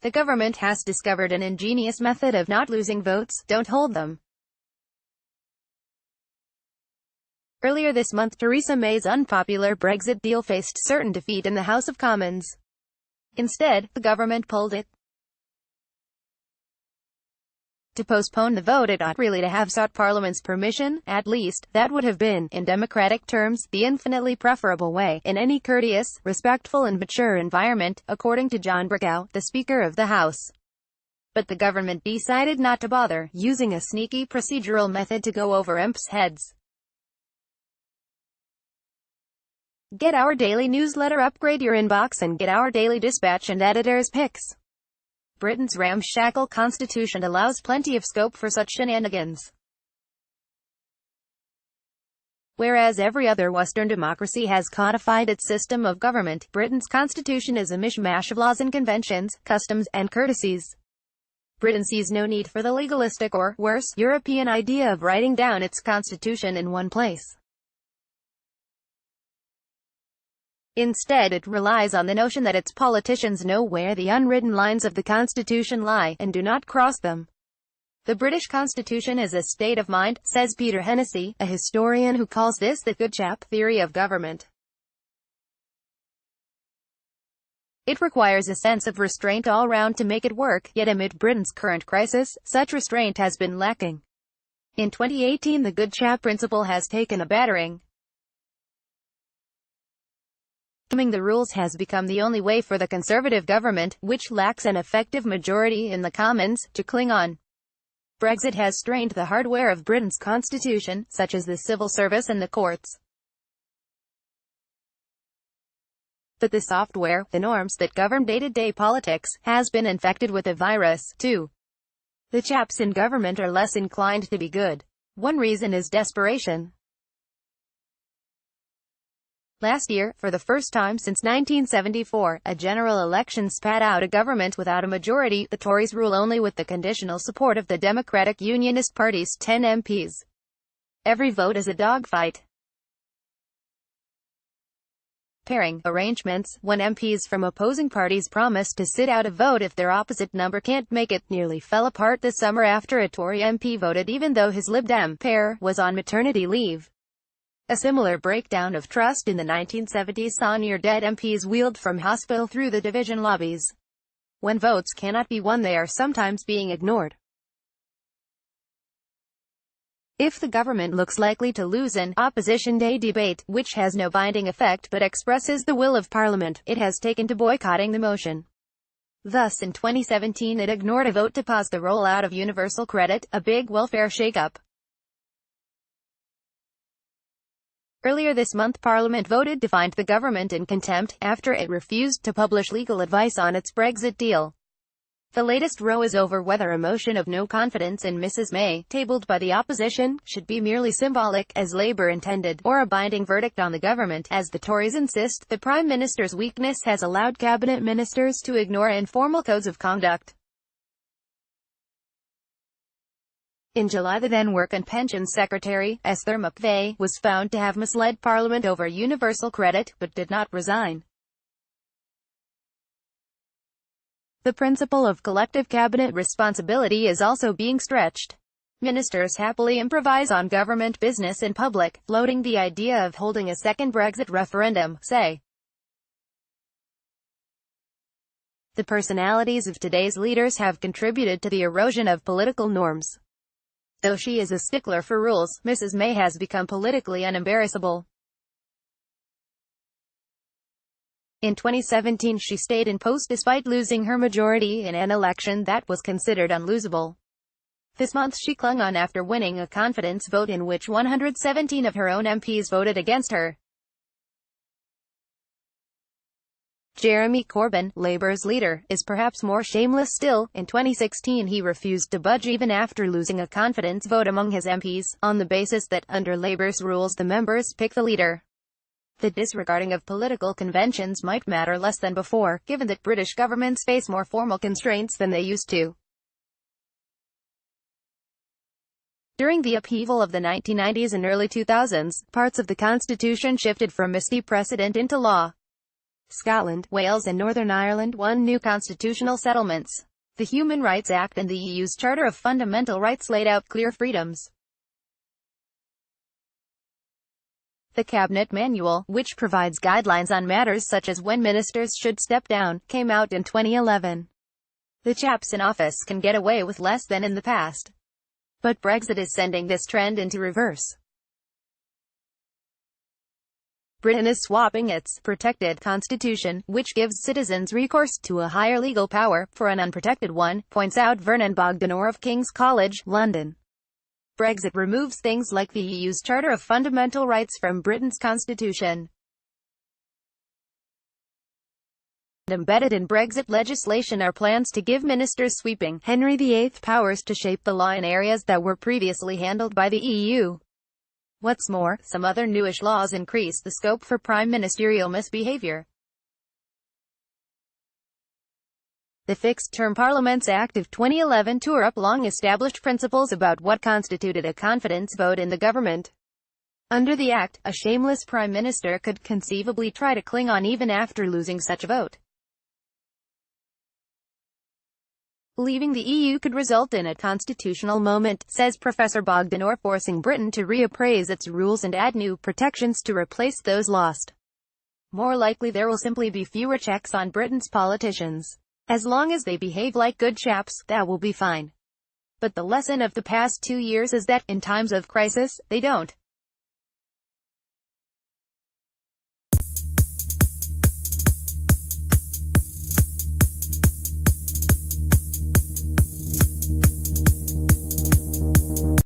The government has discovered an ingenious method of not losing votes: don't hold them. Earlier this month, Theresa May's unpopular Brexit deal faced certain defeat in the House of Commons. Instead, the government pulled it. To postpone the vote, it ought really to have sought Parliament's permission. At least, that would have been, in democratic terms, the infinitely preferable way, in any courteous, respectful and mature environment, according to John Bercow, the Speaker of the House. But the government decided not to bother, using a sneaky procedural method to go over MPs' heads. Get our daily newsletter, upgrade your inbox and get our daily dispatch and editor's picks. Britain's ramshackle constitution allows plenty of scope for such shenanigans. Whereas every other Western democracy has codified its system of government, Britain's constitution is a mishmash of laws and conventions, customs, and courtesies. Britain sees no need for the legalistic or, worse, European idea of writing down its constitution in one place. Instead, it relies on the notion that its politicians know where the unwritten lines of the Constitution lie, and do not cross them. The British Constitution is a state of mind, says Peter Hennessy, a historian who calls this the good-chap theory of government. It requires a sense of restraint all round to make it work, yet amid Britain's current crisis, such restraint has been lacking. In 2018, the good-chap principle has taken a battering. The rules has become the only way for the Conservative government, which lacks an effective majority in the Commons, to cling on. Brexit has strained the hardware of Britain's constitution, such as the civil service and the courts. But the software, the norms that govern day-to-day politics, has been infected with a virus, too. The chaps in government are less inclined to be good. One reason is desperation. Last year, for the first time since 1974, a general election spat out a government without a majority. The Tories rule only with the conditional support of the Democratic Unionist Party's 10 MPs. Every vote is a dogfight. Pairing arrangements, when MPs from opposing parties promised to sit out a vote if their opposite number can't make it, nearly fell apart this summer after a Tory MP voted even though his Lib Dem pair was on maternity leave. A similar breakdown of trust in the 1970s saw near-dead MPs wheeled from hospital through the division lobbies. When votes cannot be won, they are sometimes being ignored. If the government looks likely to lose an Opposition Day debate, which has no binding effect but expresses the will of Parliament, it has taken to boycotting the motion. Thus in 2017 it ignored a vote to pause the rollout of universal credit, a big welfare shake-up. Earlier this month, Parliament voted to find the government in contempt, after it refused to publish legal advice on its Brexit deal. The latest row is over whether a motion of no confidence in Mrs May, tabled by the opposition, should be merely symbolic, as Labour intended, or a binding verdict on the government, as the Tories insist. The Prime Minister's weakness has allowed cabinet ministers to ignore informal codes of conduct. In July, the then Work and Pensions Secretary, Esther McVey, was found to have misled Parliament over universal credit, but did not resign. The principle of collective cabinet responsibility is also being stretched. Ministers happily improvise on government business in public, floating the idea of holding a second Brexit referendum, say. The personalities of today's leaders have contributed to the erosion of political norms. Though she is a stickler for rules, Mrs May has become politically unembarrassable. In 2017 she stayed in post despite losing her majority in an election that was considered unlosable. This month she clung on after winning a confidence vote in which 117 of her own MPs voted against her. Jeremy Corbyn, Labour's leader, is perhaps more shameless still. In 2016 he refused to budge even after losing a confidence vote among his MPs, on the basis that, under Labour's rules, the members pick the leader. The disregarding of political conventions might matter less than before, given that British governments face more formal constraints than they used to. During the upheaval of the 1990s and early 2000s, parts of the Constitution shifted from misty precedent into law. Scotland, Wales and Northern Ireland won new constitutional settlements. The Human Rights Act and the EU's Charter of Fundamental Rights laid out clear freedoms. The Cabinet Manual, which provides guidelines on matters such as when ministers should step down, came out in 2011. The chaps in office can get away with less than in the past. But Brexit is sending this trend into reverse. Britain is swapping its protected constitution, which gives citizens recourse to a higher legal power, for an unprotected one, points out Vernon Bogdanor of King's College, London. Brexit removes things like the EU's Charter of Fundamental Rights from Britain's constitution. Embedded in Brexit legislation are plans to give ministers sweeping Henry VIII powers to shape the law in areas that were previously handled by the EU. What's more, some other newish laws increase the scope for prime ministerial misbehavior. The Fixed-Term Parliaments Act of 2011 tore up long-established principles about what constituted a confidence vote in the government. Under the Act, a shameless prime minister could conceivably try to cling on even after losing such a vote. Leaving the EU could result in a constitutional moment, says Professor Bogdanor, forcing Britain to reappraise its rules and add new protections to replace those lost. More likely there will simply be fewer checks on Britain's politicians. As long as they behave like good chaps, that will be fine. But the lesson of the past 2 years is that, in times of crisis, they don't.